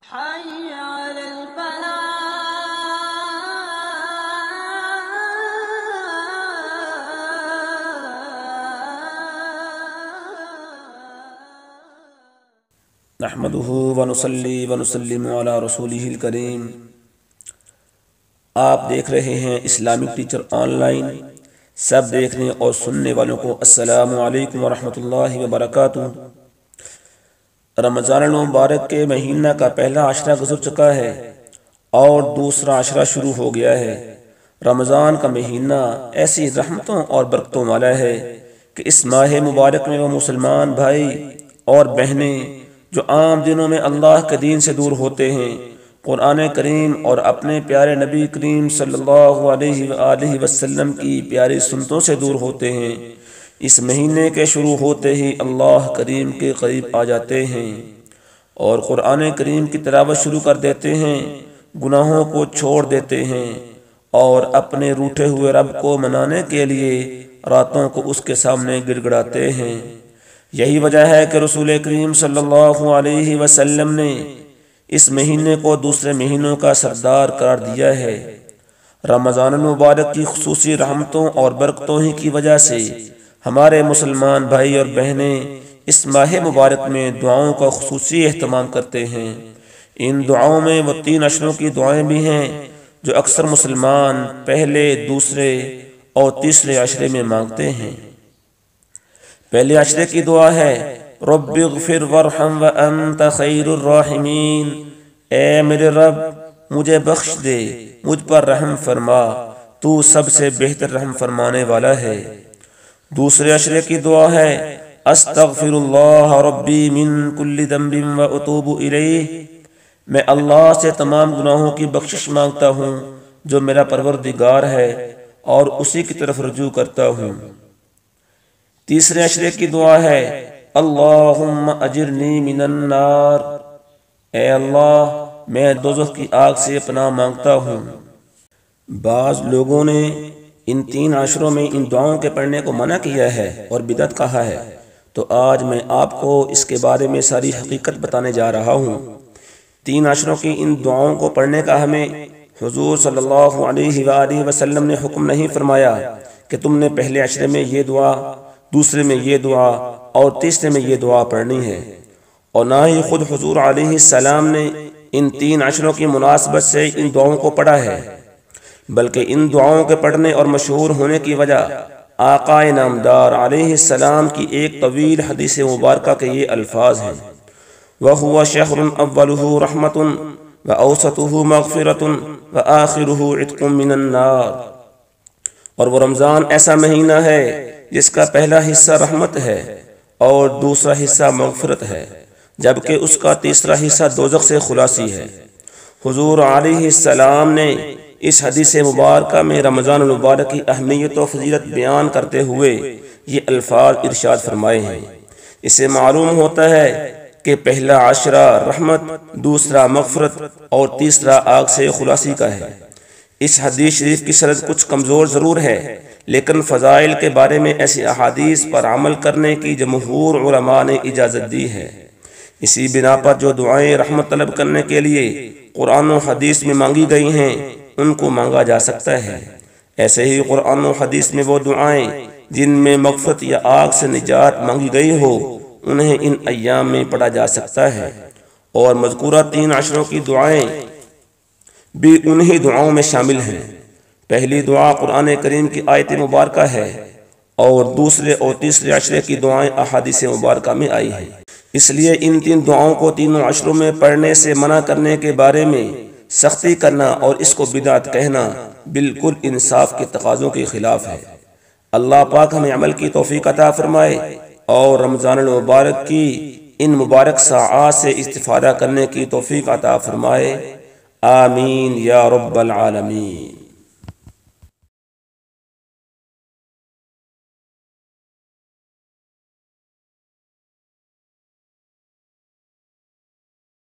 حي على الفلاح. نحمده ونصلي ونسلم علی رسولہ الکریم۔ آپ دیکھ رہے ہیں اسلامک ٹیچر آن لائن۔ سب دیکھنے اور سننے والوں کو السلام علیکم ورحمۃ اللہ وبرکاتہ۔ رمضان المبارک کے مہینہ کا پہلا عشرہ گزر چکا ہے اور دوسرا عشرہ شروع ہو گیا ہے۔ رمضان کا مہینہ ایسی رحمتوں اور برکتوں والا ہے کہ اس ماہ مبارک میں وہ مسلمان بھائی اور بہنیں جو عام دنوں میں اللہ کے دین سے دور ہوتے ہیں، قرآن کریم اور اپنے پیارے نبی کریم صلی اللہ علیہ وآلہ وسلم کی پیاری سنتوں سے دور ہوتے ہیں، اس مہینے کے شروع ہوتے ہی اللہ کریم کے قریب آ جاتے ہیں اور قرآن کریم کی تلاوت شروع کر دیتے ہیں، گناہوں کو چھوڑ دیتے ہیں اور اپنے روٹھے ہوئے رب کو منانے کے لیے راتوں کو اس کے سامنے گڑ گڑاتے ہیں۔ یہی وجہ ہے کہ رسول کریم صلی اللہ علیہ وسلم نے اس مہینے کو دوسرے مہینوں کا سردار قرار دیا ہے۔ رمضان المبارک کی خصوصی رحمتوں اور برکتوں ہی کی وجہ سے ہمارے مسلمان بھائی اور بہنیں اس ماہ مبارک میں دعاؤں کا خصوصی اہتمام کرتے ہیں۔ ان دعاؤں میں وہ 3 عشروں کی دعائیں بھی ہیں جو اکثر مسلمان پہلے، دوسرے اور تیسرے عشرے میں مانگتے ہیں۔ پہلے عشرے کی دعا ہے رب اغفر وارحم وانت خیر الراحمین، اے میرے رب مجھے بخش دے، مجھ پر رحم فرما، تو سب سے بہتر رحم فرمانے والا ہے۔ دوسرے عشرے کی دعا ہے استغفر اللہ ربی من کل ذنب واتوب الیہ، میں اللہ سے تمام گناہوں کی بخشش مانگتا ہوں جو میرا پروردگار ہے اور اسی کی طرف رجوع کرتا ہوں۔ تیسرے عشرے کی دعا ہے اللہم اجرنی من النار، اے اللہ میں دوزخ کی آگ سے پناہ مانگتا ہوں۔ بعض لوگوں نے ان 3 عشروں میں ان دعاؤں کے پڑھنے کو منع کیا ہے اور بدعت کہا ہے، تو آج میں آپ کو اس کے بارے میں ساری حقیقت بتانے جا رہا ہوں۔ 3 عشروں کی ان دعاؤں کو پڑھنے کا ہمیں حضور صلی اللہ علیہ وآلہ وسلم نے حکم نہیں فرمایا کہ تم نے پہلے عشرے میں یہ دعا، دوسرے میں یہ دعا اور تیسرے میں یہ دعا پڑھنی ہے، اور نہ ہی خود حضور علیہ السلام نے ان 3 عشروں کی مناسبت سے ان دعاؤں کو پڑھا ہے، بلکہ ان دعاؤں کے پڑھنے اور مشہور ہونے کی وجہ آقا نامدار علیہ السلام کی ایک طویل حدیث مبارکہ کے یہ الفاظ ہیں وَهُوَ شَهْرٌ أَوَّلُهُ رَحْمَةٌ وَأَوْسَطُهُ مَغْفِرَةٌ وَآخِرُهُ عِتْقٌ مِّنَ النَّارِ، اور وہ رمضان ایسا مہینہ ہے جس کا پہلا حصہ رحمت ہے اور دوسرا حصہ مغفرت ہے، جبکہ اس کا تیسرا حصہ دوزخ سے خلاصی ہے۔ حضور علیہ السلام نے اس حدیث مبارکہ میں رمضان المبارک کی اہمیت و فضیلت بیان کرتے ہوئے یہ الفاظ ارشاد فرمائے ہیں۔ اس سے معلوم ہوتا ہے کہ پہلا عشرہ رحمت، دوسرا مغفرت اور تیسرا آگ سے خلاصی کا ہے۔ اس حدیث شریف کی سند کچھ کمزور ضرور ہے، لیکن فضائل کے بارے میں ایسی احادیث پر عمل کرنے کی جمہور علماء نے اجازت دی ہے۔ اسی بنا پر جو دعائیں رحمت طلب کرنے کے لیے قرآن و حدیث میں مانگی گئی ہیں ان کو مانگا جا سکتا ہے۔ ایسے ہی قرآن و حدیث میں وہ دعائیں جن میں مغفرت یا آگ سے نجات مانگی گئی ہو انہیں ان ایام میں پڑھا جا سکتا ہے، اور مذکورہ 3 عشروں کی دعائیں بھی انہی دعاؤں میں شامل ہیں۔ پہلی دعا قرآن کریم کی آیت مبارکہ ہے اور دوسرے اور تیسرے عشرے کی دعائیں احادیث مبارکہ میں آئی ہیں، اس لیے ان 3 دعاؤں کو 3 عشروں میں پڑھنے سے منع کرنے کے بارے میں سختی کرنا اور اس کو بدعت کہنا بالکل انصاف کے تقاضوں کے خلاف ہے۔ اللہ پاک ہمیں عمل کی توفیق عطا فرمائے اور رمضان المبارک کی ان مبارک ساعات سے استفادہ کرنے کی توفیق عطا فرمائے، آمین یا رب العالمین۔